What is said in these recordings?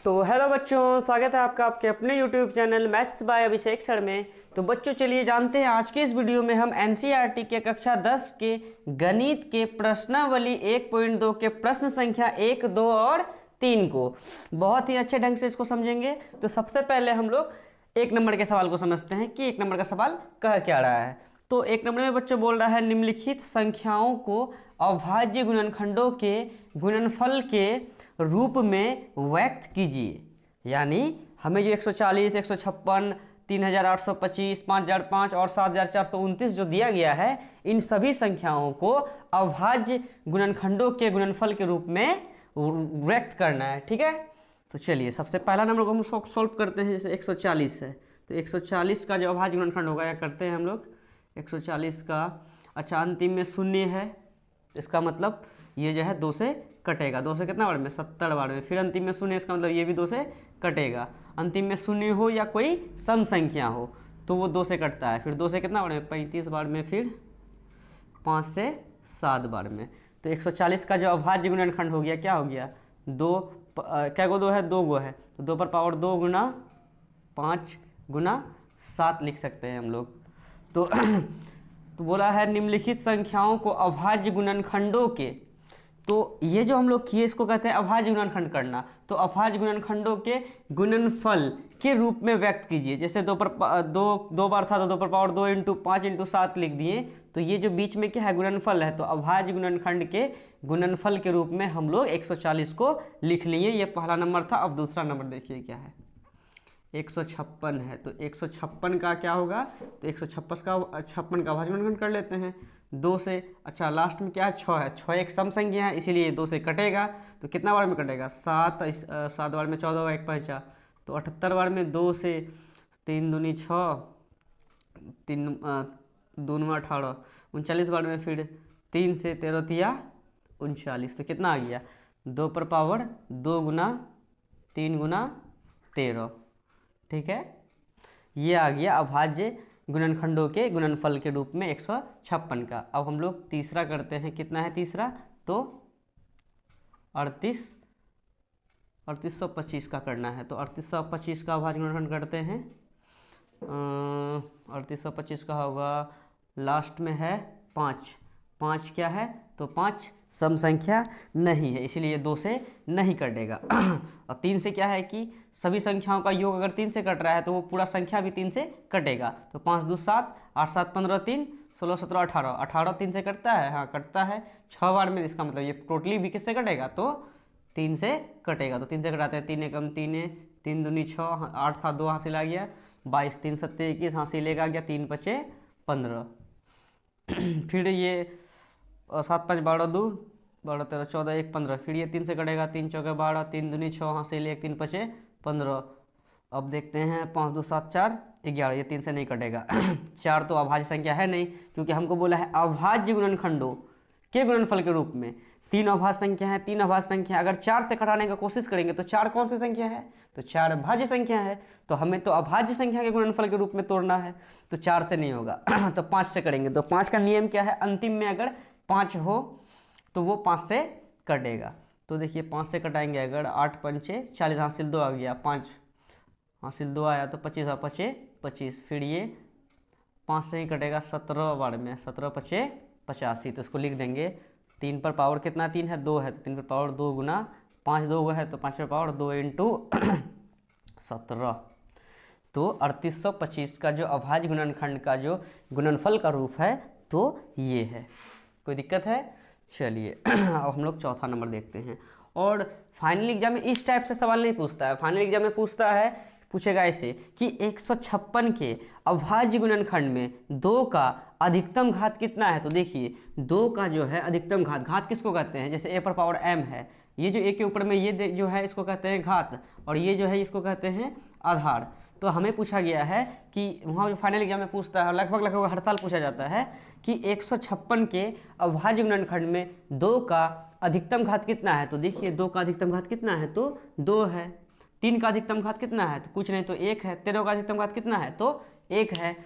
तो हेलो बच्चों, स्वागत है आपका आपके अपने YouTube channel maths by Abhishek sir में। तो बच्चों चलिए जानते हैं आज के इस वीडियो में हम एनसीईआरटी के कक्षा 10 के गणित के प्रश्नावली 1.2 के प्रश्न संख्या 1, 2 और 3 को बहुत ही अच्छे ढंग से इसको समझेंगे। तो सबसे पहले हम लोग 1 नंबर के सवाल को समझते हैं कि 1 नंबर का सवाल कह क्या रहा है। तो 1 नंबर में बच्चों बोल रहा है निम्नलिखित संख्याओं को अभाज्य गुणनखंडों के गुणनफल के रूप में व्यक्त कीजिए। यानी हमें जो 140, 156, 3825, 5005 और 7429 जो दिया गया है, इन सभी संख्याओं को अभाज्य गुणनखंडों के गुणनफल के रूप में व्यक्त करना है। ठीक है, तो चलिए सबसे पहला नंबर को हम सॉल्व करते हैं। जैसे 140 है तो 140 का जो अभाज्य गुणनखंड होगा या करते हैं हम लोग 140 का। अच्छा, अंतिम में शून्य है, इसका मतलब ये जो है 2 से कटेगा। 2 से कितना बार में? 70 बार में। फिर अंतिम में शून्य, इसका मतलब ये भी 2 से कटेगा। अंतिम में शून्य हो या कोई सम संख्या हो तो वो 2 से कटता है। फिर 2 से कितना बार में? 35 बार में। फिर 5 से 7 बार में। तो 140 का जो अभाज्य गुणनखंड हो गया, क्या हो गया? 2 क्या गो 2 है? 2 गो है, तो 2 पर पावर 2 गुना 5 गुना 7 लिख सकते हैं हम लोग। तो बोला है निम्नलिखित संख्याओं को अभाज्य गुणनखंडों के, तो ये जो हम लोग किए इसको कहते हैं अभाज्य गुणनखंड करना। तो अभाज्य गुणनखंडों के गुणनफल के रूप में व्यक्त कीजिए। जैसे 2 पर 2 बार था तो 2 पर पावर 2 इंटू 5 इंटू 7 लिख दिए। तो ये जो बीच में क्या है? गुणनफल है। तो अभाज्य गुणनखंड के गुणनफल के रूप में हम लोग 140 को लिख लिए। ये पहला नंबर था। अब दूसरा नंबर देखिए क्या है। 156 है तो 156 का क्या होगा? तो 156 का अभाज्य गुणनखंड कर लेते हैं 2 से। अच्छा, लास्ट में क्या है? 6 है। 6 एक सम संख्या है, इसीलिए 2 से कटेगा। तो कितना बार में कटेगा? 7 बार में 14 1 5 तो 78 बार में। 2 से 3 दूनी 6, 3 2 18, 39 बार में। फिर 3 से 13 तिया 39, तो कितना आ गया? 2 पर पावर 2 गुना 3 गुना 13। ठीक है, ये आ गया अभाज्य गुणनखंडों के गुणनफल के रूप में 156 का। अब हम लोग तीसरा करते हैं। कितना है तीसरा? तो 3825 का करना है। तो 3825 का अभाज्य गुणनखंड करते हैं। 3825 का होगा, लास्ट में है 5। 5 क्या है? तो 5 सम संख्या नहीं है, इसीलिए 2 से नहीं कटेगा। और 3 से क्या है कि सभी संख्याओं का योग अगर 3 से कट रहा है तो वो पूरा संख्या भी 3 से कटेगा। तो 5 2 7, 8 7 15 3, 16 17 18, 18 3 से कटता है। हाँ कटता है 6 बार में। इसका मतलब ये टोटली भी किससे कटेगा? तो 3 से कटेगा। तो 3 से कटाते हैं। 3 एकम 3, 3 दूनी 6, 8 था 2 हासिल आ गया 22, 3 7 21 हासिल एक आ गया 3 5 15। फिर ये 7 5 12 2 12 13 14 1 15। फिर ये 3 से कटेगा। 3 चौके 12, 3 दूनी 6 हासिल 1, 3 5 15। अब देखते हैं 5 2 7 4 11, ये 3 से नहीं कटेगा। 4 तो अभाज्य संख्या है नहीं, क्योंकि हमको बोला है अभाज्य गुणनखंडों के गुणनफल के रूप में। 3 अभाज्य संख्या है। 3 अभाज्य संख्या अगर 4 से घटाने का कोशिश करेंगे तो 4 कौन सी संख्या है? तो 4 भाज्य संख्या है। तो हमें तो अभाज्य संख्या के गुणनफल के रूप में तोड़ना है, तो 4 से नहीं होगा। तो 5 से करेंगे। तो 5 का नियम क्या है? अंतिम में अगर 5 हो तो वो 5 से कटेगा। तो देखिए 5 से कटाएंगे अगर 8 पंचे 40 हासिल 2 आ गया, 5 हासिल 2 आया तो 25 और 5 25। फिर ये 5 से ही कटेगा 17 बार में। 17 5 85, तो इसको लिख देंगे। 3 पर पावर कितना? 3 है, 2 है, तो 3 पर पावर 2 गुना 5 2 है तो 5 पर पावर 2 इंटू 17। तो 3825 का जो अभाज्य गुणनखंड का जो गुणनफल का रूप है तो ये है। कोई दिक्कत है? चलिए अब हम लोग चौथा नंबर देखते हैं। और फाइनल एग्जाम में इस टाइप से सवाल नहीं पूछता है। फाइनल एग्जाम में पूछेगा ऐसे कि 156 के अभाज्य गुणनखंड में 2 का अधिकतम घात कितना है? तो देखिए 2 का जो है अधिकतम घात किसको कहते हैं? जैसे a पर पावर m है, ये जो a के ऊपर में ये जो है इसको कहते हैं घात, और ये जो है इसको कहते हैं आधार। तो हमें पूछा गया है कि वहाँ जो फाइनल एग्जाम में पूछता है, लगभग हर साल पूछा जाता है कि 156 के अभाज्य गुणनखंड में 2 का अधिकतम घात कितना है? तो देखिए 2 का अधिकतम घात कितना है? तो 2 है। 3 का अधिकतम घात कितना है, तो कुछ नहीं तो 1 है। 13 का अधिकतम घात कितना है, तो 1 है।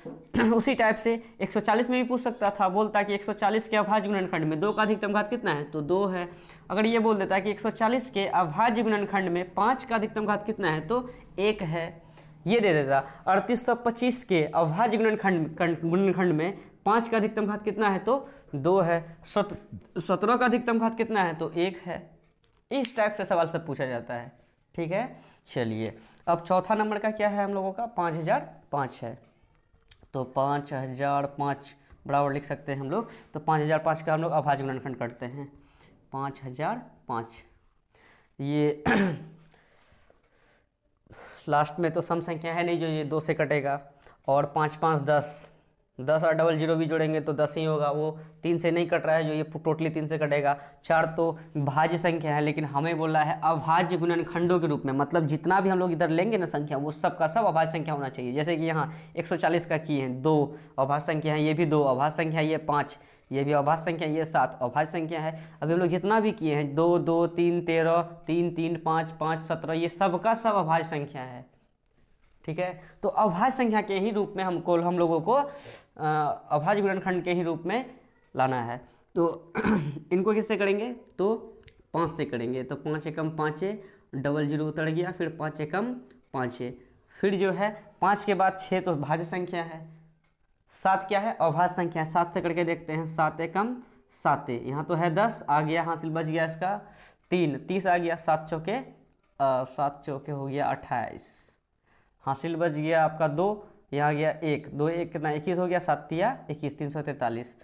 उसी टाइप से 140 में भी पूछ सकता था, बोलता कि 140 के अभाज्य गुणनखंड में 2 का अधिकतम घात कितना है, तो 2 है। अगर ये बोल देता है कि 140 के अभाज्य गुणनखंड में 5 का अधिकतम घात कितना है, तो 1 है। ये दे देता 3825 के अभाज्य गुणनखंड में 5 का अधिकतम घात कितना है, तो 2 है। 17 का अधिकतम घात कितना है, तो 1 है। इस टाइप से सवाल सब पूछा जाता है, ठीक है। चलिए अब चौथा नंबर का क्या है हम लोगों का, 5005 है। तो 5005 बराबर लिख सकते हैं हम लोग। तो 5005 का हम लोग अभाज्य गुणनखंड करते हैं। 5005 ये लास्ट में तो सम संख्या है नहीं जो ये 2 से कटेगा, और 5 5 10 और डबल जीरो भी जोड़ेंगे तो 10 ही होगा, वो 3 से नहीं कट रहा है जो ये टोटली 3 से कटेगा। 4 तो भाज्य संख्या है, लेकिन हमें बोला है अभाज्य गुणनखंडों के रूप में, मतलब जितना भी हम लोग इधर लेंगे ना संख्या वो सब का सब अभाज्य संख्या होना चाहिए। जैसे कि यहाँ 140 का किए हैं 2 अभाज्य संख्या है, ये भी 2 अभाज्य संख्या है, ये 5, ये भी अभाज्य संख्या, ये 7 अभाज्य संख्या है। अभी हम लोग जितना भी किए हैं 2 2 3 13 3 3 5 5 17, ये सब का सब अभाज्य संख्या है, ठीक है। तो अभाज्य संख्या के ही रूप में हम लोगों को अभाज्य गुणनखंड के ही रूप में लाना है। तो इनको किससे करेंगे, तो 5 से करेंगे। तो 5 एकम 5, डबल जीरो उतर गया, फिर 5 एकम 5, फिर जो है 5 के बाद 6 तो भाज्य संख्या है, 7 क्या है, अभाज्य संख्या है। 7 से करके देखते हैं, 7 एकम 7, यहाँ तो है 10 आ गया, हासिल बच गया इसका 3, 30 आ गया, 7 चौके हो गया 28, हासिल बच गया आपका 2, यहाँ गया 1, 2 1 कितना 21 हो गया, 7 तिया 21, 343।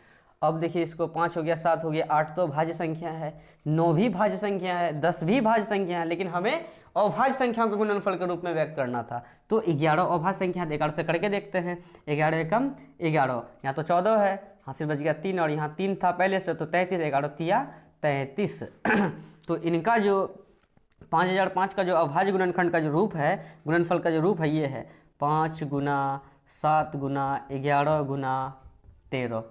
अब देखिए इसको 5 हो गया, 7 हो गया, 8 तो भाज्य संख्या है, 9 भी भाज्य संख्या है, 10 भी भाज्य संख्या है, लेकिन हमें अभाज्य संख्याओं के गुणनफल के रूप में व्यक्त करना था। तो 11 अभाज्य संख्या, 11 से करके देखते हैं। 11 एकम 11, यहाँ तो 14 है, हासिल बच गया 3, और यहाँ 3 था पहले से, तो 33, 11 तिया 33। तो इनका जो 5005 का जो अभाज्य गुणनखंड का जो रूप है, गुणनफल का जो रूप है, ये है 5 गुना 7 गुना 11 गुना 13।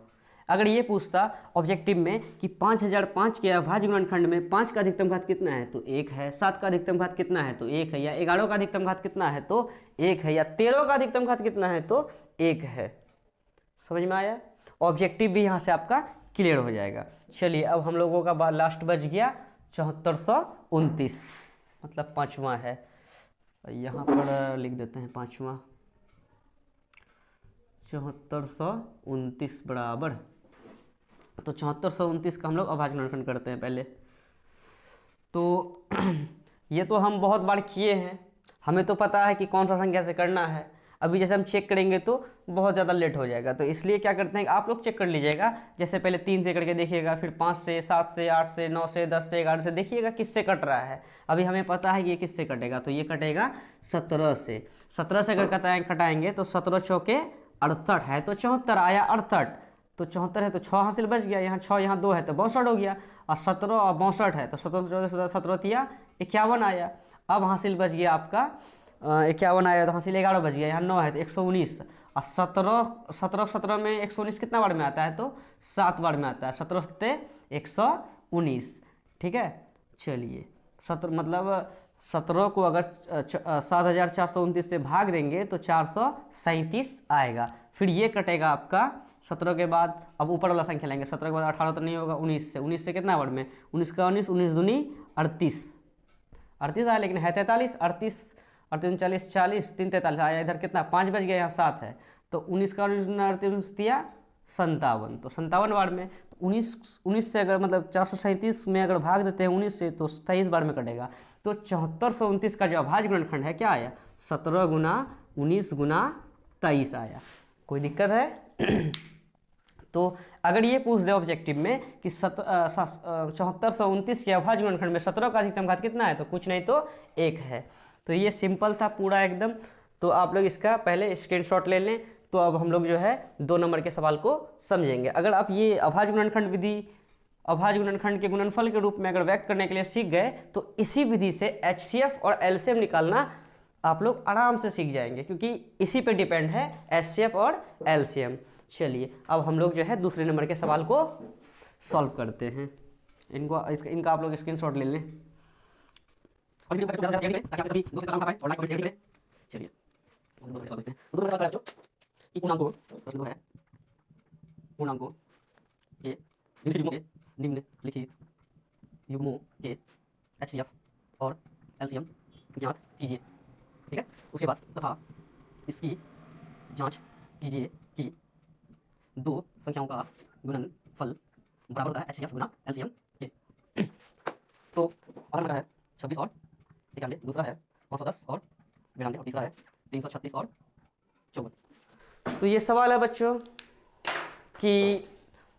अगर ये पूछता ऑब्जेक्टिव में कि 5005 के अभाज्य गुणनखंड में 5 का अधिकतम घात कितना है, तो 1 है। 7 का अधिकतम घात कितना है, तो 1 है। या 11 का अधिकतम घात कितना है, तो 1 है। या 13 का अधिकतम घात कितना है, तो 1 है। समझ में आया, ऑब्जेक्टिव भी यहाँ से आपका क्लियर हो जाएगा। चलिए अब हम लोगों का लास्ट बच गया 7429, मतलब 5वां है, यहाँ पर लिख देते हैं 5वां। 7429 बराबर, तो 7429 का हम लोग अभाज्य गुणनखंड करते हैं पहले। तो ये तो हम बहुत बार किए हैं, हमें तो पता है कि कौन सा संख्या से करना है। अभी जैसे हम चेक करेंगे तो बहुत ज़्यादा लेट हो जाएगा, तो इसलिए क्या करते हैं, आप लोग चेक कर लीजिएगा। जैसे पहले 3 से करके देखिएगा, फिर 5 से, 7 से, 8 से, 9 से, 10 से, 11 से, देखिएगा किससे कट रहा है। अभी हमें पता है कि ये किससे कटेगा, तो ये कटेगा 17 से। 17 से अगर कटाएंगे तो 17 चौके 68 है, तो 74 आया 68, तो 74 है तो 6 हासिल बच गया, यहाँ 6 यहाँ 2 है तो 62 हो गया, और 17 और 62 है तो 17 तिया 51 आया। अब हासिल बच गया आपका 51 आया, तो हासिल 11 बच गया, यहाँ 9 है तो 119, और 17 में 119 कितना बार में आता है, तो 7 बार में आता है। 17 सत्ते 119, ठीक है। चलिए 17 मतलब 17 को अगर 7429 से भाग देंगे तो 437 आएगा। फिर ये कटेगा आपका 17 के बाद, अब ऊपर वाला संख्या लेंगे, 17 के बाद 18 तो नहीं होगा, 19 से कितना वर्ड में, 19 का 19 दूनी 38 आया, लेकिन है 43, 38 39 40 3 43 आया, इधर कितना 5 बच गया, यहाँ 7 है, तो 19 का 19 दिया 57, तो 57 बार में, तो 19 से अगर मतलब 437 में अगर भाग देते हैं 19 से तो 23 बार में कटेगा। तो 7429 का जो अभाज्य गुणनखंड है क्या आया, 17 गुना 19 गुना 23 आया। कोई दिक्कत है? तो अगर ये पूछ दे ऑब्जेक्टिव में कि 7429 के अभाज्य गुणनखंड में 17 का अधिकतम घात कितना है, तो कुछ नहीं तो 1 है। तो ये सिंपल था पूरा एकदम। तो आप लोग इसका पहले स्क्रीनशॉट ले लें। तो अब हम लोग जो है 2 नंबर के सवाल को समझेंगे। अगर आप ये अभाज्य गुणनखंड विधि, अभाज्य गुणनखंड के गुणनफल के रूप में अगर व्यक्त करने के लिए सीख गए तो इसी विधि से HCF और LCM निकालना आप लोग आराम से सीख जाएंगे, क्योंकि इसी पे डिपेंड है HCF और LCM। चलिए अब हम लोग जो है दूसरे नंबर के सवाल को सॉल्व करते हैं। इनका आप लोग स्क्रीनशॉट ले लें। और वीडियो को ज़्यादा से शेयर करें ताकि आप सभी दोस्त का काम पाए और लाइक कमेंट शेयर करें। चलिए हम दोनों देखते हैं। तो दोनों का बच्चों कि पूर्णांकों प्रश्न दो है पूर्णांकों के निम्नलिखित युग्मों के HCF और LCM ज्ञात कीजिए। ठीक है, उसके बाद तथा इसकी जांच कीजिए कि दो संख्याओं का गुणनफल बराबर होता है HCF गुना LCM के। तो पहला नंबर है 26 और 91, दूसरा है 510 और 92 और तीसरा है 336 और 54। तो ये सवाल है बच्चों कि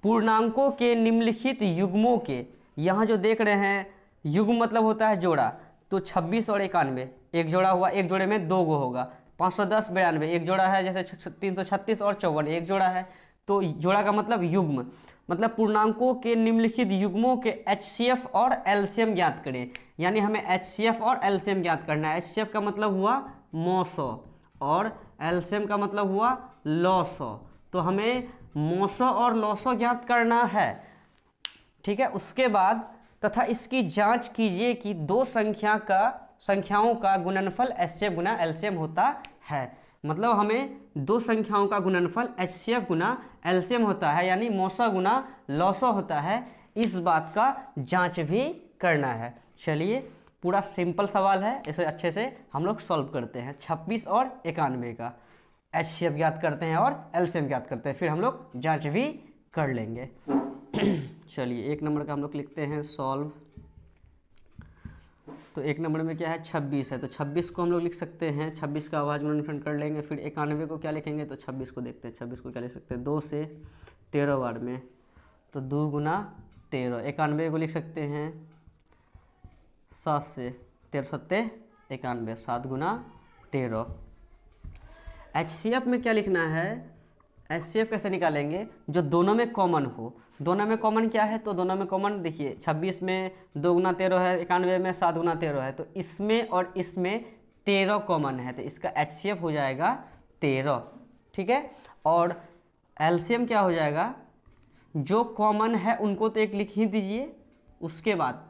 पूर्णांकों के निम्नलिखित युग्मों के, यहाँ जो देख रहे हैं युग्म मतलब होता है जोड़ा, तो 26 और 91 एक जोड़ा हुआ, एक जोड़े में दो गो होगा। 510 92 एक जोड़ा है, जैसे 336 और 54 एक जोड़ा है। तो जोड़ा का मतलब युग्म, मतलब पूर्णांकों के निम्नलिखित युग्मों के HCF और LCM ज्ञात करें। यानी हमें HCF और LCM ज्ञात करना है। HCF का मतलब हुआ मौसौ और LCM का मतलब हुआ लौसौ। तो हमें मौसौ और लौसौ ज्ञात करना है। ठीक है, उसके बाद तथा इसकी जांच कीजिए कि दो संख्याओं का गुणनफल HCF गुना LCM होता है। मतलब हमें दो संख्याओं का गुणनफल HCF गुना LCM होता है, यानी मौसौ गुना लौसौ होता है। इस बात का जांच भी करना है। चलिए पूरा सिंपल सवाल है, इसे अच्छे से हम लोग सॉल्व करते हैं। 26 और 91 का HCF ज्ञात करते हैं और LCM ज्ञात करते हैं, फिर हम लोग जांच भी कर लेंगे। चलिए 1 नंबर का हम लोग लिखते हैं सॉल्व। तो 1 नंबर में क्या है 26 है, तो 26 को हम लोग लिख सकते हैं, 26 का आवाज गुणनफल कर लेंगे। फिर 91 को क्या लिखेंगे, तो 26 को देखते हैं, 26 को क्या लिख सकते हैं 2 से 13 बार में, तो 2 गुना 13। 91 को लिख सकते हैं 7 से 13 सत्ते 91, 7 गुना 13। HCF में क्या लिखना है, HCF कैसे निकालेंगे, जो दोनों में कॉमन हो। दोनों में कॉमन क्या है, तो दोनों में कॉमन देखिए 26 में 2 गुना 13 है, 91 में 7 गुना 13 है, तो इसमें और इसमें 13 कॉमन है, तो इसका HCF हो जाएगा 13। ठीक है, और LCM क्या हो जाएगा, जो कॉमन है उनको तो एक लिख ही दीजिए। उसके बाद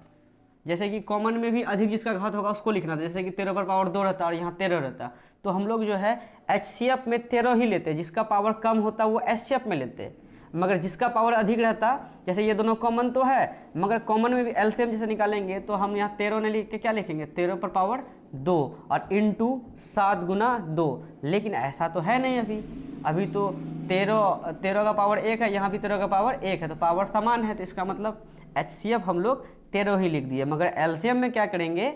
जैसे कि कॉमन में भी अधिक जिसका घात होगा उसको लिखना था, जैसे कि 13 पर पावर 2 रहता और यहाँ 13 रहता, तो हम लोग जो है HCF में 13 ही लेते, जिसका पावर कम होता वो HCF में लेते, मगर जिसका पावर अधिक रहता, जैसे ये दोनों कॉमन तो है, मगर कॉमन में भी LCM जैसे निकालेंगे तो हम यहाँ 13 ने लिख के क्या लिखेंगे, 13 पर पावर 2 और इंटू 7 गुना 2। लेकिन ऐसा तो है नहीं, अभी तो 13 का पावर 1 है, यहाँ भी 13 का पावर 1 है, तो पावर समान है, तो इसका मतलब HCF हम लोग 13 ही लिख दिए। मगर LCM में क्या करेंगे,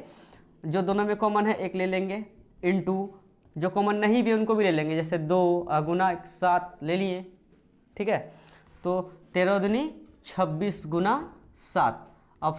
जो दोनों में कॉमन है एक ले लेंगे, इंटू जो कॉमन नहीं भी उनको भी ले लेंगे, जैसे 2 गुना 7 ले लिए। ठीक है, तो 13 दूनी 26 गुना 7। अब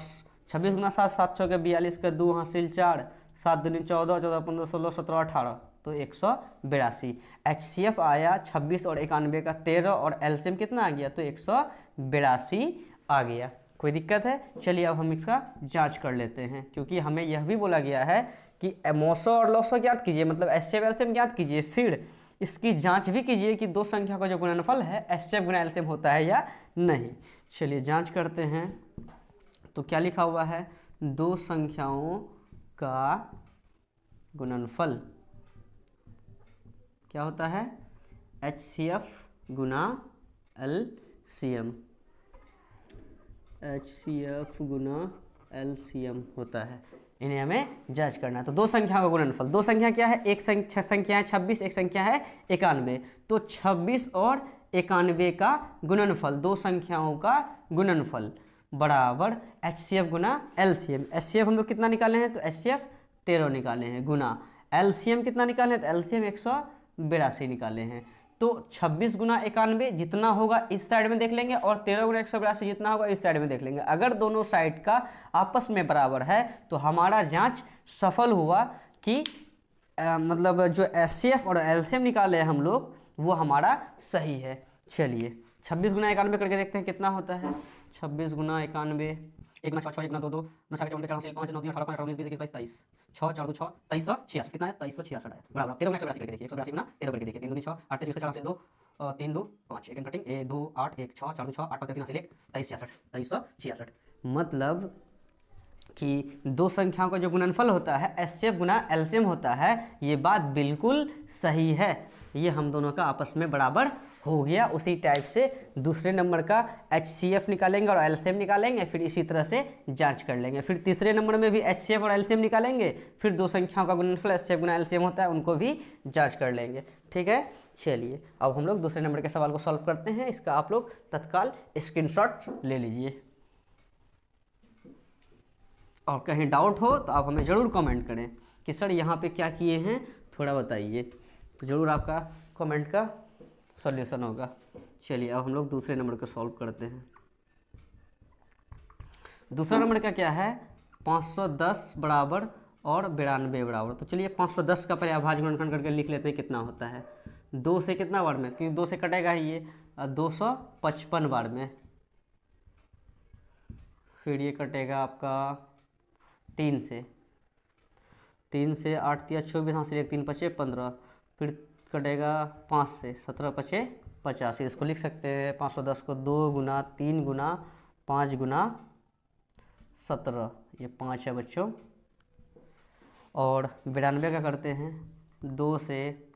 26 गुना 7, 7 चौके 42 का 2 हासिल 4, 7 दूनी 14, 14 15 16 17 18, तो 182। HCF आया 26 और 91 का 13 और LCM कितना आ गया, तो 182 आ गया। कोई दिक्कत है? चलिए अब हम इसका जांच कर लेते हैं, क्योंकि हमें यह भी बोला गया है कि मौसौ और लौसौ ज्ञात कीजिए, मतलब HCF LCM ज्ञात कीजिए, फिर इसकी जांच भी कीजिए कि दो संख्या का जो गुणनफल है HCF गुना LCM होता है या नहीं। चलिए जांच करते हैं। तो क्या लिखा हुआ है, दो संख्याओं का गुणनफल क्या होता है, HCF गुना LCM, HCF गुना LCM होता है, इन्हें हमें जांच करना है। तो दो संख्या का गुणनफल, दो संख्या क्या है, एक संख्या है 26, एक संख्या है 91, तो 26 और 91 का गुणनफल, दो संख्याओं का गुणनफल बराबर HCF गुना LCM। HCF हम लोग कितना निकाले हैं, तो HCF 13 निकाले हैं, गुना LCM कितना निकाले हैं, तो LCM 182 निकाले हैं। तो 26 गुना 91 जितना होगा इस साइड में देख लेंगे, और 13 गुना 182 जितना होगा इस साइड में देख लेंगे। अगर दोनों साइड का आपस में बराबर है तो हमारा जांच सफल हुआ कि मतलब जो HCF और LCM निकाले हैं हम लोग वो हमारा सही है। चलिए 26 गुना 91 करके देखते हैं कितना होता है। 26 गुना 91, 1 गुना 6, 1 गुना 2, 2 9 4 4 5 9 3 18 5 19 20 21 22 6 4 2 6 2386, कितना है 2386 है, बराबर 13 गुना 182 करके देखिए, 182 गुना 13 करके देखिए, 3 दूनी 6 8 3 4 2 3 2 5 1 कटिंग 1 2 8 1 6 4 2 6 8 5 3 1 2386। मतलब कि दो संख्याओं का जो गुणनफल होता है एचसीएफ गुना एलसीएम होता है, ये बात बिल्कुल सही है। ये हम दोनों का आपस में बराबर हो गया। उसी टाइप से दूसरे नंबर का एचसीएफ निकालेंगे और एलसीएम निकालेंगे, फिर इसी तरह से जांच कर लेंगे। फिर तीसरे नंबर में भी एचसीएफ और एलसीएम निकालेंगे, फिर दो संख्याओं का गुणनफल एचसीएफ गुना एलसीएम होता है, उनको भी जांच कर लेंगे। ठीक है, चलिए अब हम लोग दूसरे नंबर के सवाल को सॉल्व करते हैं। इसका आप लोग तत्काल स्क्रीनशॉट ले लीजिए, और कहीं डाउट हो तो आप हमें ज़रूर कमेंट करें कि सर यहाँ पे क्या किए हैं, थोड़ा बताइए, तो ज़रूर आपका कमेंट का सॉल्यूशन होगा। चलिए अब हम लोग दूसरे नंबर को सॉल्व करते हैं। दूसरा नंबर का क्या है, 510 बराबर और 92 बराबर। तो चलिए 510 का पहले अभाज्य गुणनखंड करके लिख लेते हैं कितना होता है। 2 से कितना बार में, क्योंकि 2 से कटेगा ही ये, 255 बार में। फिर ये कटेगा आपका 3 से 8 या 24, हाँ से 3 5 15। फिर कटेगा 5 से 17 5 85। इसको लिख सकते हैं 510 को 2 गुना 3 गुना 5 गुना 17, ये 5 है बच्चों। और 92 का करते हैं, 2 से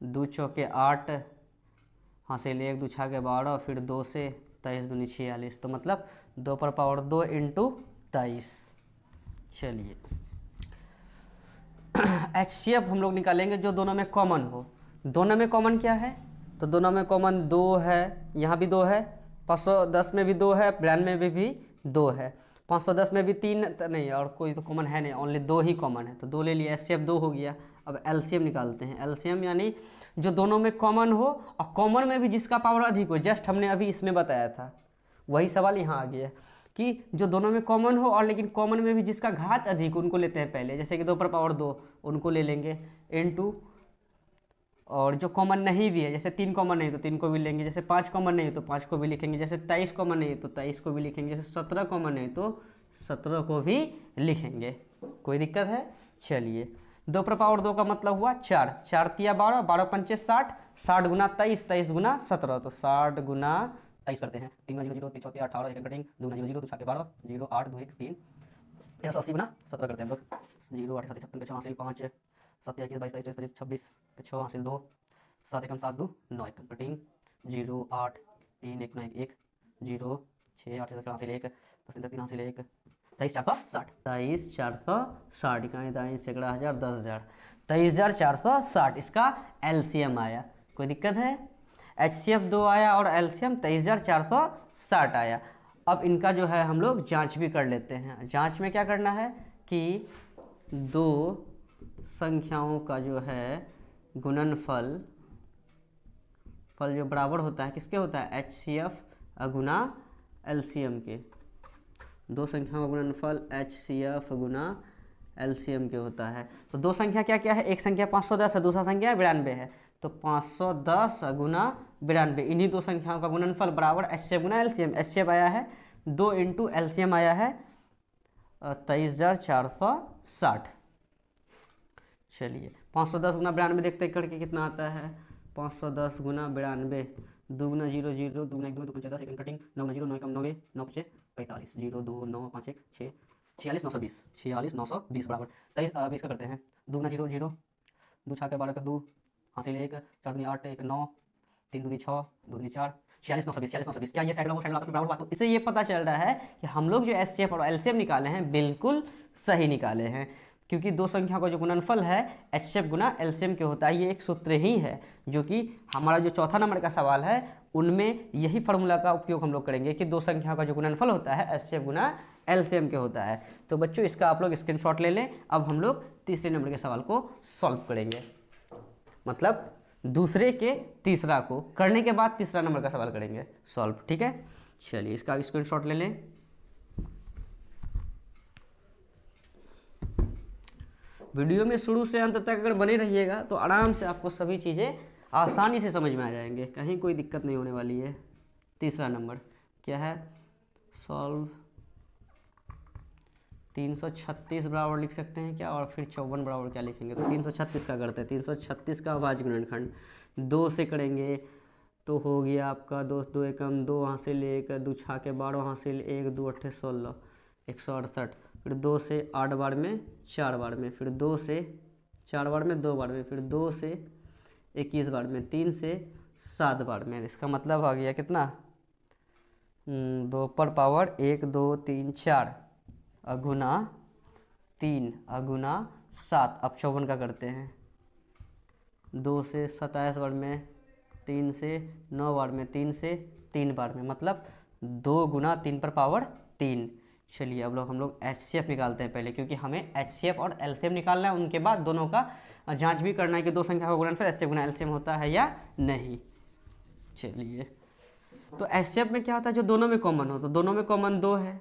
2 चौके 8, हाँ से 1 2 छाके 12, फिर 2 से 23 दूनी 46, तो मतलब 2 पर पावर 2 इंटू 23। चलिए एचसीएफ हम लोग निकालेंगे जो दोनों में कॉमन हो। दोनों में कॉमन क्या है, तो दोनों में कॉमन 2 है, यहाँ भी 2 है, 510 में भी 2 है, 92 में भी 2 है, 510 में भी 3 नहीं, और कोई तो कॉमन है नहीं, ओनली 2 ही कॉमन है, तो 2 ले लिया, एचसीएफ 2 हो गया। अब एलसीएम निकालते हैं। एलसीएम यानी जो दोनों में कॉमन हो और कॉमन में भी जिसका पावर अधिक हो। जस्ट हमने अभी इसमें बताया था, वही सवाल यहाँ आ गया कि जो दोनों में कॉमन हो और लेकिन कॉमन में भी जिसका घात अधिक, उनको लेते हैं पहले। जैसे कि 2 पर पावर 2, उनको ले लेंगे इनटू, और जो कॉमन नहीं भी है, जैसे 3 कॉमन नहीं तो 3 को भी लेंगे, जैसे 5 कॉमन नहीं तो 5 को भी लिखेंगे, जैसे 23 कॉमन नहीं तो 23 को भी लिखेंगे, जैसे 17 कॉमन नहीं तो 17 को भी लिखेंगे। कोई दिक्कत है? चलिए 2 पर पावर 2 का मतलब हुआ 4, 4 तिया 12, 12 पंचे 60, 60 गुना 23, 23 गुना 17, तो 60 गुना 23 करते हैं। 3 0 0 3 4 18, 1 कटिंग 2 0 0 2 6 12 0 8 2 1 3 180 गुना 17 करते हैं हम लोग। 0 8 7 56 6 हासिल 5 7 21 22 23 25 26 6 हासिल 2 7 1 7 2 9 1 कटिंग 0 8 3 1 9 1 0 6 8 7 हासिल 1 3 हासिल 1 23 460 23 460 इकाई दाई सैकड़ा हज़ार 10,000 23,460 इसका एलसीएम आया। कोई दिक्कत है? एचसीएफ 2 आया और एलसीएम 23,460 आया। अब इनका जो है हम लोग जांच भी कर लेते हैं। जांच में क्या करना है कि दो संख्याओं का जो है गुणनफल जो बराबर होता है किसके होता है, एचसीएफ गुना एलसीएम के। दो संख्याओं का गुणनफल एचसीएफ गुना एलसीएम के होता है। तो दो संख्या क्या क्या है, एक संख्या 510 है, दूसरा संख्या 92 है। तो 510 गुना 92, इन्हीं दो संख्याओं का गुणनफल बराबर एचसीएफ गुना एलसीएम। एचसीएफ आया है 2 इंटू एलसीएम आया है 23,460। चलिए 510 गुना 92 देखते करके कितना आता है। 510 गुना 92, 2 गुना 0 0, 2 गुना 1 2 2 5 10 1 कटिंग 9 गुना 0 9 कम 90 9 5 45 0 2 9 5 1 6 46 920 46 920 बराबर 23 का करते हैं। 2 गुना 0 0, 2 छः के 12 का 2 हासिल 1 4 दूनी 8 1 9 3 दूनी 6 2 दूनी 4 46 920 क्या ये साइड वो साइड आपस में बराबर हुआ। तो इससे ये पता चल रहा है कि हम लोग जो एचसीएफ और एलसीएम निकाले हैं बिल्कुल सही निकाले हैं, क्योंकि दो संख्या का जो गुणनफल है एचसीएफ गुना एलसीएम के होता है। ये एक सूत्र ही है जो कि हमारा जो चौथा नंबर का सवाल है उनमें यही फार्मूला का उपयोग हम लोग करेंगे कि दो संख्या का जो गुणनफल होता है एचसीएफ गुना एलसीएम के होता है। तो बच्चों इसका आप लोग स्क्रीनशॉट ले लें। अब हम लोग तीसरे नंबर के सवाल को सॉल्व करेंगे, मतलब दूसरे के तीसरा को करने के बाद तीसरा नंबर का सवाल करेंगे सॉल्व। ठीक है, चलिए इसका स्क्रीनशॉट ले लें। वीडियो में शुरू से अंत तक अगर बने रहिएगा तो आराम से आपको सभी चीज़ें आसानी से समझ में आ जाएंगे, कहीं कोई दिक्कत नहीं होने वाली है। तीसरा नंबर क्या है, सॉल्व 336 बराबर लिख सकते हैं क्या, और फिर 54 बराबर क्या लिखेंगे। तो 336 का करते हैं। 336 का अभाज्य गुणनखंड 2 से करेंगे तो हो गया आपका 2 2 एकम 2 हासिल 1 2 छः के 12 हासिल 1 2 8 16 168। फिर 2 से 8 बार में 4 बार में, फिर 2 से 4 बार में 2 बार में, फिर 2 से 21 बार में, 3 से 7 बार में। इसका मतलब आ गया कितना, 2 पर पावर 1 2 3 4 अगुना 3 अगुना 7। अब 54 का करते हैं, 2 से 27 बार में, 3 से 9 बार में, 3 से 3 बार में, मतलब 2 गुना 3 पर पावर 3। चलिए अब लोग हम लोग HCF निकालते हैं पहले, क्योंकि हमें HCF और LCM निकालना है, उनके बाद दोनों का जांच भी करना है कि दो संख्या का गुणनफल HCF गुना LCM होता है या नहीं। चलिए तो HCF में क्या होता है, जो दोनों में कॉमन हो, तो दोनों में कॉमन 2 है,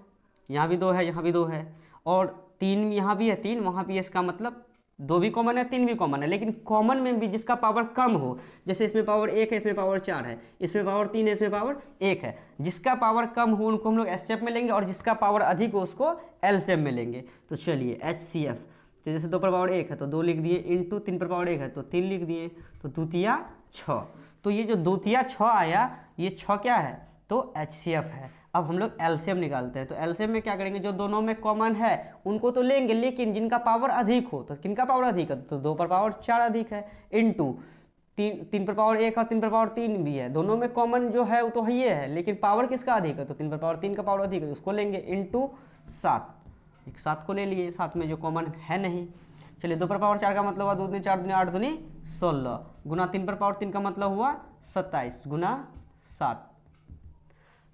यहाँ भी 2 है, यहाँ भी 2 है, और 3 यहाँ भी है, 3 वहाँ भी है। इसका मतलब 2 भी कॉमन है, 3 भी कॉमन है। लेकिन कॉमन में भी जिसका पावर कम हो, जैसे इसमें पावर 1 है, इसमें पावर 4 है, इसमें पावर 3 है, इसमें पावर 1 है, जिसका पावर कम हो उनको हम लोग HCF में लेंगे, और जिसका पावर अधिक हो उसको LCM में लेंगे। तो चलिए HCF, तो जैसे 2 पर पावर 1 है तो 2 लिख दिए, इंटू 3 पर पावर 1 है तो 3 लिख दिए, तो द्वितीया 6। तो ये जो द्वितीया 6 आया, ये 6 क्या है, तो HCF है। अब हम लोग LCM निकालते हैं, तो LCM में क्या करेंगे, जो दोनों में कॉमन है उनको तो लेंगे, लेकिन जिनका पावर अधिक हो, तो किनका पावर अधिक है, तो 2 पर पावर 4 अधिक है, इंटू 3 पर पावर 1 और 3 पर पावर 3 भी है, दोनों में कॉमन जो है वो तो ये है, लेकिन पावर किसका अधिक है, तो 3 पर पावर 3 का पावर अधिक है, उसको लेंगे, इंटू 7। एक 7 को ले लिए, 7 में जो कॉमन है नहीं। चलिए 2 पर पावर 4 का मतलब हुआ 2 दूनी 4 दूनी 8 दूनी 16, गुना 3 पर पावर 3 का मतलब हुआ 27 गुना 7,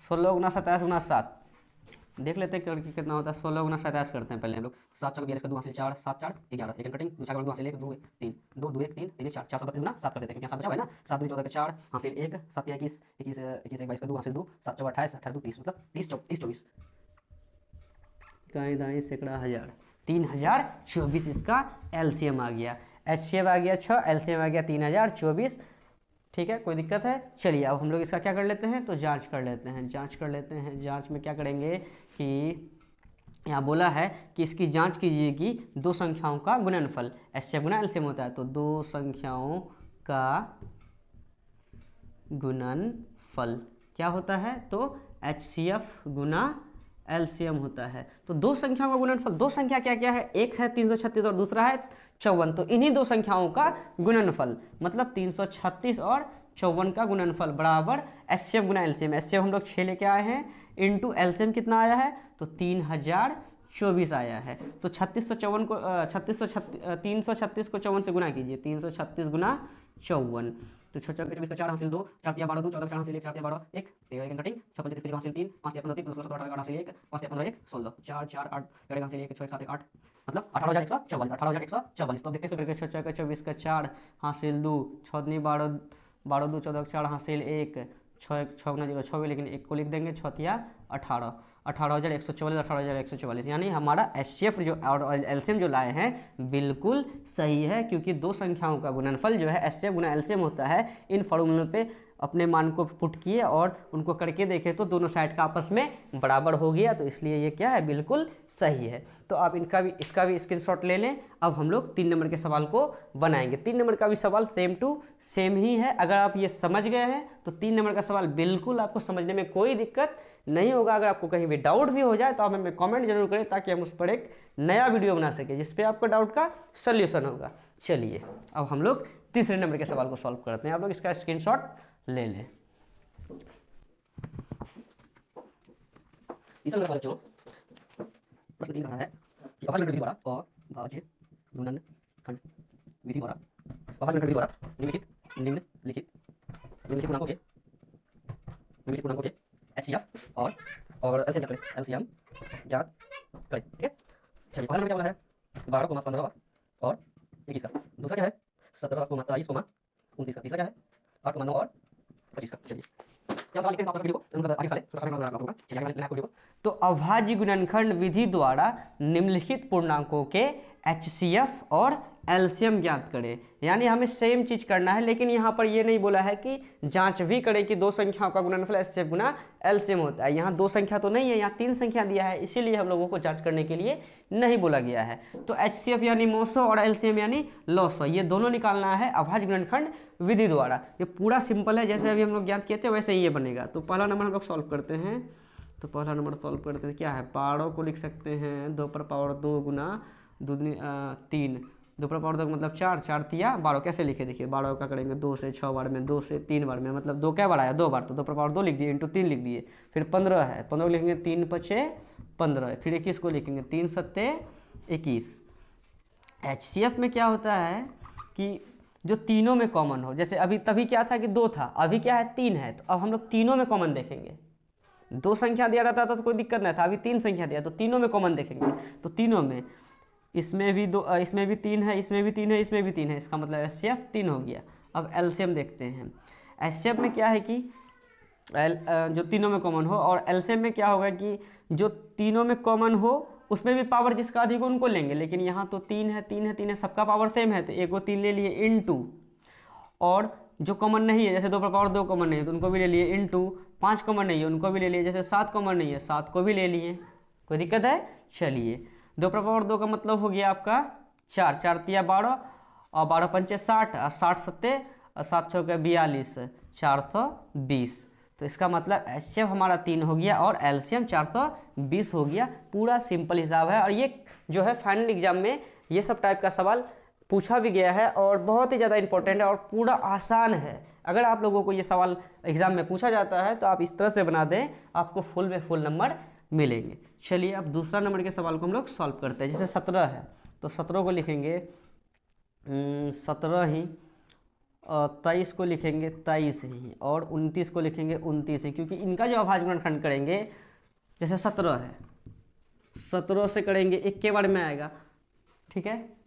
16 गुना 27 गुना 7। देख लेते हैं करके कितना होता है, 16 गुना 27 करते हैं पहले हम लोग। 7 चौक 42 का 2 हासिल 4, 7 4 11, एक कटिंग, 2 4 2 हासिल 1 2 3 2 2 1 3 3 4 432 गुना 7 कर देते हैं, क्योंकि 7 बचा हुआ है ना। 7 2 14 का 4 हासिल 1, 7 21 21 21 22 का 2 हासिल 2, 7 4 28 28 2 30, मतलब 30 24 दाएं दाएं सैकड़ा हजार, 3024 इसका LCM आ गया। HCF आ गया 6, LCM आ गया 3024। ठीक है, कोई दिक्कत है। चलिए अब हम लोग इसका क्या कर लेते हैं, तो जांच कर लेते हैं। जांच में क्या करेंगे कि यहाँ बोला है कि इसकी जांच कीजिए कि दो संख्याओं का गुणनफल HCF गुना LCM होता है, तो दो संख्याओं का गुणनफल क्या होता है, तो HCF गुना LCM होता है। तो दो संख्याओं का गुणनफल, दो संख्या क्या क्या है, एक है 336 और दूसरा है 54, तो इन्हीं दो संख्याओं का गुणनफल मतलब 336 और 54 का गुणनफल बराबर HCF गुना LCM। HCF हम लोग 6 लेके आए हैं, इंटू LCM कितना आया है, तो 3024 आया है। तो 336 को 54 से गुना कीजिए, 336 गुना 54, तो 24 का 4 हासिल 2, 4 3 12 2, 14 4 हासिल 1, 4 3 12 1, 13 1 कटिंग, 56 33 हासिल 3, 5 3 15 3, 16 17 18 हासिल 1, 5 3 15 1 16, 4 4 8 11 हासिल 1, 6 7 8, मतलब 18144, 18144। तो देखते हैं करके 6 का 24 का 4 हासिल 2, 6 3 12 12 2 14 4 हासिल 1, 6 6 गुना 0 6 भी, लेकिन 1 को लिख देंगे, 6 तिया 18, 18144, 18144, यानी हमारा HCF जो और LCM जो लाए हैं बिल्कुल सही है, क्योंकि दो संख्याओं का गुणनफल जो है HCF गुना LCM होता है। इन फॉर्मूलों पे अपने मान को पुट किए और उनको करके देखे तो दोनों साइड का आपस में बराबर हो गया, तो इसलिए ये क्या है, बिल्कुल सही है। तो आप इसका भी स्क्रीनशॉट ले लें। अब हम लोग 3 नंबर के सवाल को बनाएंगे। 3 नंबर का भी सवाल सेम टू सेम ही है। अगर आप ये समझ गए हैं तो 3 नंबर का सवाल बिल्कुल आपको समझने में कोई दिक्कत नहीं होगा। अगर आपको कहीं भी डाउट भी हो जाए तो आप हमें कमेंट जरूर करें, ताकि हम उस पर एक नया वीडियो बना सकें जिसपे आपको डाउट का सल्यूशन होगा। चलिए अब हम लोग तीसरे नंबर के सवाल को सॉल्व करते हैं। आप लोग इसका स्क्रीनशॉट ले लें। तीसरा सवाल जो प्रश्न 3 कहा है कि अभाज्य विधि द्वारा अभाज्य गुणनखंड विधि द्वारा निम्नलिखित पूर्णांकों के HCF और LCM ज्ञात करें। ठीक है, चलिए पहला नंबर क्या बोला है, 12, 15 और 21 का। दूसरा क्या है, 17, 23, 29 का। तीसरा क्या है, 8, 9 और 25 का। चलिए क्या सवाल लिखते हैं वापस वीडियो को, आगे साले तो अभाज्य गुणनखंड विधि द्वारा निम्नलिखित पूर्णांकों के HCF और LCM ज्ञात करें। यानी हमें सेम चीज करना है, लेकिन यहाँ पर ये नहीं बोला है कि जांच भी करें कि दो संख्याओं का गुणनफल HCF गुना LCM होता है। यहाँ 2 संख्या तो नहीं है, यहाँ 3 संख्या दिया है, इसीलिए हम लोगों को जांच करने के लिए नहीं बोला गया है। तो HCF यानी 900 और LCM यानी 900, ये दोनों निकालना है अभाज्य गुणनखंड विधि द्वारा। ये पूरा सिंपल है, जैसे अभी हम लोग ज्ञात किए थे वैसे ही ये बनेगा। तो पहला नंबर हम लोग सॉल्व करते हैं। तो पहला नंबर सॉल्व करते हैं, क्या है 12 को लिख सकते हैं 2 पर पावर 2 गुना 2 3, 2 पर पावर 2 मतलब 4, 4 तिया 12, कैसे लिखे देखिए 12 का करेंगे 2 से 6 बार में, 2 से 3 बार में, मतलब 2 क्या बार आया 2 बार, तो 2 पर पावर 2 लिख दिए इंटू 3 लिख दिए। फिर 15 है, 15 को लिखेंगे 3 5 15, फिर 21 को लिखेंगे 3 7 21। HCF में क्या होता है कि जो तीनों में कॉमन हो, जैसे अभी तभी क्या था कि 2 था, अभी क्या है 3 है, तो अब हम लोग तीनों में कॉमन देखेंगे। 2 संख्या दिया रहता था तो कोई दिक्कत नहीं था, अभी 3 संख्या दिया तो तीनों में कॉमन देखेंगे। तो तीनों में इसमें भी 2, इसमें भी 3 है, इसमें भी 3 है, इसमें भी 3 है, इसका मतलब HCF 3 हो गया। अब LCM देखते हैं। HCF में क्या है कि जो तीनों में कॉमन हो, और LCM में क्या होगा कि जो तीनों में कॉमन हो उसमें भी पावर जिसका अधिक हो उनको लेंगे, लेकिन यहाँ तो 3 है 3 है 3 है, सबका पावर सेम है, तो एक को 3 ले लिए इनटू, और जो कॉमन नहीं है जैसे 2 पर पावर 2 कॉमन नहीं है तो उनको भी ले लिए इनटू, 5 कॉमन नहीं है उनको भी ले लिए, जैसे 7 कॉमन नहीं है 7 को भी ले लिए। कोई दिक्कत है? चलिए 2 पर पावर 2 का मतलब हो गया आपका 4, 4 तिया 12 और 12 पंचे 60 और 60 सत्ते और 7 छः 42, 420। तो इसका मतलब HCF हमारा 3 हो गया और LCM 420 हो गया। पूरा सिंपल हिसाब है, और ये जो है फाइनल एग्जाम में ये सब टाइप का सवाल पूछा भी गया है और बहुत ही ज़्यादा इंपॉर्टेंट है और पूरा आसान है। अगर आप लोगों को ये सवाल एग्जाम में पूछा जाता है तो आप इस तरह से बना दें, आपको फुल में फुल नंबर मिलेंगे। चलिए अब दूसरा नंबर के सवाल को हम लोग सॉल्व करते हैं। जैसे 17 है तो 17 को लिखेंगे 17 ही, 23 को लिखेंगे 23 ही, और 29 को लिखेंगे 29 ही, क्योंकि इनका जो अभाज्य गुणनखंड करेंगे, जैसे 17 है 17 से करेंगे 1 के बारे में आएगा, ठीक है।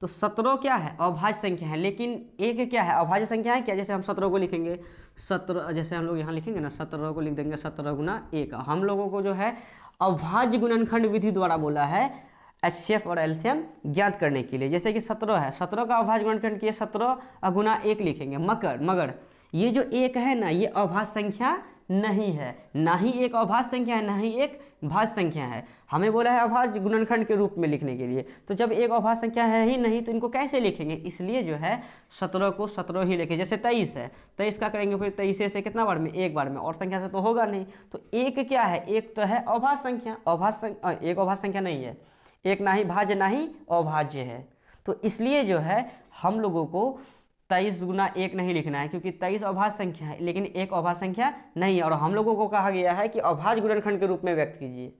तो 17 क्या है? अभाज्य संख्या है, लेकिन 1 क्या है? अभाज्य संख्या है क्या? जैसे हम 17 को लिखेंगे 17, जैसे हम लोग यहाँ लिखेंगे ना 17 को लिख देंगे 17 गुना 1। हम लोगों को जो है अभाज्य गुणनखंड विधि द्वारा बोला है HCF और LCM ज्ञात करने के लिए। जैसे कि 17 है, 17 का अभाज्य गुणनखंड किए 17 गुना 1 लिखेंगे, मगर ये जो 1 है ना, ये अभाज्य संख्या नहीं है, ना ही एक अभाज्य संख्या है ना ही एक भाज्य संख्या है। हमें बोला है अभाज्य गुणनखंड के रूप में लिखने के लिए, तो जब एक अभाज्य संख्या है ही नहीं तो इनको कैसे लिखेंगे? इसलिए जो है 17 को 17 ही लिखे। जैसे 23 है, 23 का करेंगे फिर 23 से कितना बार में? 1 बार में, और संख्या से तो होगा नहीं। तो 1 क्या है? 1 तो है अभाज्य संख्या, एक अभाज्य संख्या नहीं है, एक ना ही भाज्य ना ही अभाज्य है। तो इसलिए जो है हम लोगों को 23 गुना 1 नहीं लिखना है, क्योंकि 23 अभाज्य संख्या है लेकिन एक अभाज्य संख्या नहीं है, और हम लोगों को कहा गया है कि अभाज्य गुणनखंड के रूप में व्यक्त कीजिए,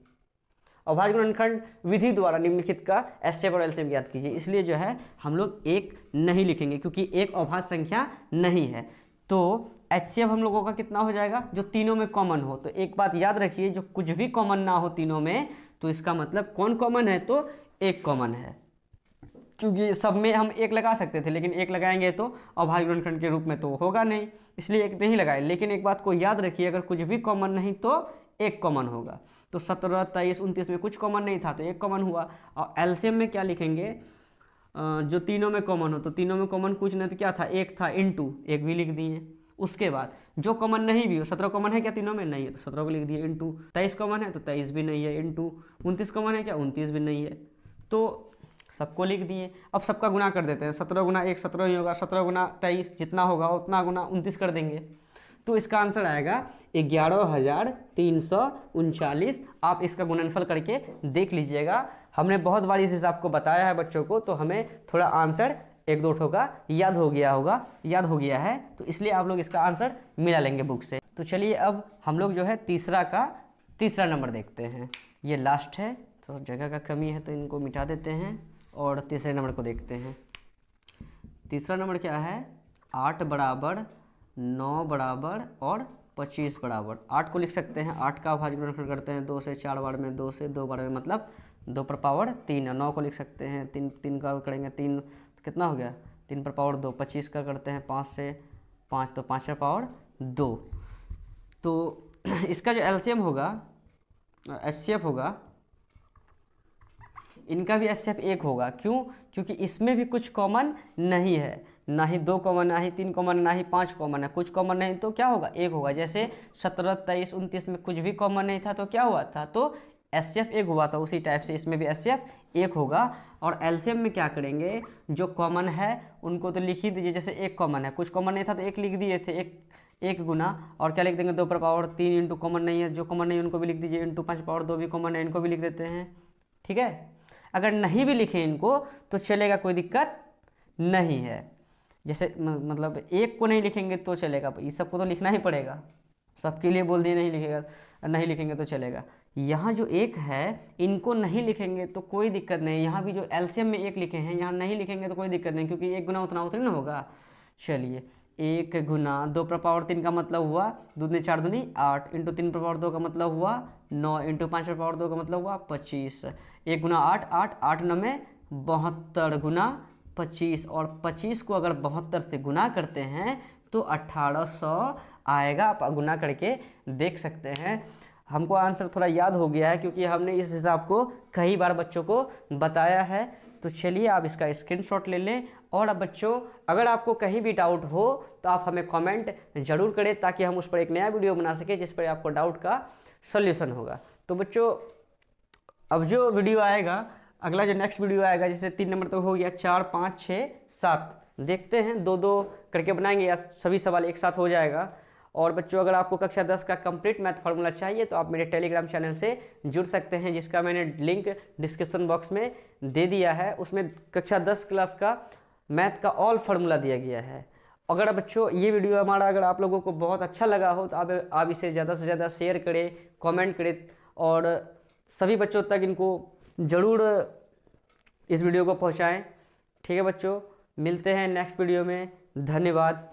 अभाज्य गुणनखंड विधि द्वारा निम्नलिखित का HCF और LCM ज्ञात कीजिए। इसलिए जो है हम लोग 1 नहीं लिखेंगे, क्योंकि एक अभाज्य संख्या नहीं है। तो HCF हम लोगों का कितना हो जाएगा? जो तीनों में कॉमन हो। तो एक बात याद रखिए, जो कुछ भी कॉमन ना हो तीनों में, तो इसका मतलब कौन कॉमन है? तो 1 कॉमन है, क्योंकि सब में हम 1 लगा सकते थे, लेकिन 1 लगाएंगे तो अभाज्य गुणनखंड के रूप में तो होगा नहीं, इसलिए 1 नहीं लगाए। लेकिन एक बात को याद रखिए, अगर कुछ भी कॉमन नहीं तो 1 कॉमन होगा। तो 17, 23, 29 में कुछ कॉमन नहीं था तो 1 कॉमन हुआ। और LCM में क्या लिखेंगे? जो तीनों में कॉमन हो, तो तीनों में कॉमन कुछ नहीं तो क्या था? 1 था, इनटू 1 भी लिख दिए। उसके बाद जो कॉमन नहीं भी हो, 17 कॉमन है क्या तीनों में? नहीं है, तो 17 को लिख दिए इनटू। 23 कॉमन है तो 23 भी नहीं है, इनटू। 29 कॉमन है क्या? 29 भी नहीं है, तो सबको लिख दिए। अब सबका गुना कर देते हैं, 17 गुना 1 17 ही होगा, 17 गुना 23 जितना होगा उतना गुना 29 कर देंगे, तो इसका आंसर आएगा 11,339। आप इसका गुणनफल करके देख लीजिएगा। हमने बहुत बार इस हिसाब को बताया है बच्चों को, तो हमें थोड़ा आंसर 1-2 ठोका याद हो गया है, तो इसलिए आप लोग इसका आंसर मिला लेंगे बुक से। तो चलिए अब हम लोग जो है तीसरा नंबर देखते हैं। ये लास्ट है, तो जगह का कमी है तो इनको मिटा देते हैं और तीसरे नंबर को देखते हैं। तीसरा नंबर क्या है? 8 बराबर 9 बराबर और 25 बराबर। 8 को लिख सकते हैं, 8 का अभाज्य गुणनखंड करते हैं 2 से 4 बार में, 2 से 2 बार में, मतलब 2 पर पावर 3। 9 को लिख सकते हैं 3 का करेंगे 3 तो कितना हो गया? 3 पर पावर 2। 25 का करते हैं 5 से 5 तो 5 पर पावर 2। तो इसका जो LCM होगा, HCF होगा, इनका भी HCF 1 होगा। क्यों? क्योंकि इसमें भी कुछ कॉमन नहीं है, ना ही 2 कॉमन, ना ही 3 कॉमन, ना ही 5 कॉमन है। कुछ कॉमन नहीं तो क्या होगा? 1 होगा। जैसे 17, 23, 29 में कुछ भी कॉमन नहीं था तो क्या हुआ था? तो HCF 1 हुआ था। उसी टाइप से इसमें भी HCF 1 होगा। और LCM में क्या करेंगे? जो कॉमन है उनको तो लिख ही दीजिए। जैसे 1 कॉमन है, कुछ कॉमन नहीं था तो 1 लिख दिए थे, 1 1 गुना और क्या लिख देंगे 2 पर पावर 3 इंटू कॉमन नहीं है, जो कॉमन नहीं है उनको भी लिख दीजिए, इंटू 5 पावर 2 भी कॉमन है, इनको भी लिख देते हैं। ठीक है, अगर नहीं भी लिखें इनको तो चलेगा, कोई दिक्कत नहीं है। जैसे मतलब 1 को नहीं लिखेंगे तो चलेगा, इस सबको तो लिखना ही पड़ेगा, सबके लिए बोल दिए नहीं लिखेगा, नहीं लिखेंगे तो चलेगा। यहाँ जो 1 है इनको नहीं लिखेंगे तो कोई दिक्कत नहीं, यहाँ भी जो एलसीएम में 1 लिखे हैं यहाँ नहीं लिखेंगे तो कोई दिक्कत नहीं, क्योंकि 1 गुना उतना उतना ना होगा। चलिए 1 गुना 2 पर पावर 3 का मतलब हुआ 2 दूनी 4 दूनी 8, इंटू 3 पर पावर 2 का मतलब हुआ 9, इंटू 5 पर पावर 2 का मतलब हुआ 25। 1 गुना 8 8 8 9 में 72 गुना 25, और 25 को अगर 72 से गुना करते हैं तो 1800 आएगा। आप गुना करके देख सकते हैं। हमको आंसर थोड़ा याद हो गया है क्योंकि हमने इस हिसाब को कई बार बच्चों को बताया है। तो चलिए आप इसका स्क्रीनशॉट ले लें। और अब बच्चों अगर आपको कहीं भी डाउट हो तो आप हमें कमेंट ज़रूर करें ताकि हम उस पर एक नया वीडियो बना सकें जिस पर आपको डाउट का सॉल्यूशन होगा। तो बच्चों अब जो वीडियो आएगा, अगला जो नेक्स्ट वीडियो आएगा, जैसे 3 नंबर तो हो गया, 4 5 6 7 देखते हैं, 2-2 करके बनाएंगे या सभी सवाल एक साथ हो जाएगा। और बच्चों अगर आपको कक्षा 10 का कंप्लीट मैथ फार्मूला चाहिए तो आप मेरे टेलीग्राम चैनल से जुड़ सकते हैं, जिसका मैंने लिंक डिस्क्रिप्शन बॉक्स में दे दिया है। उसमें कक्षा 10 क्लास का मैथ का ऑल फार्मूला दिया गया है। अगर बच्चों ये वीडियो हमारा अगर आप लोगों को बहुत अच्छा लगा हो तो आप इसे ज़्यादा से ज़्यादा शेयर करें, कमेंट करें और सभी बच्चों तक इनको ज़रूर इस वीडियो को पहुँचाएँ। ठीक है बच्चों, मिलते हैं नेक्स्ट वीडियो में। धन्यवाद।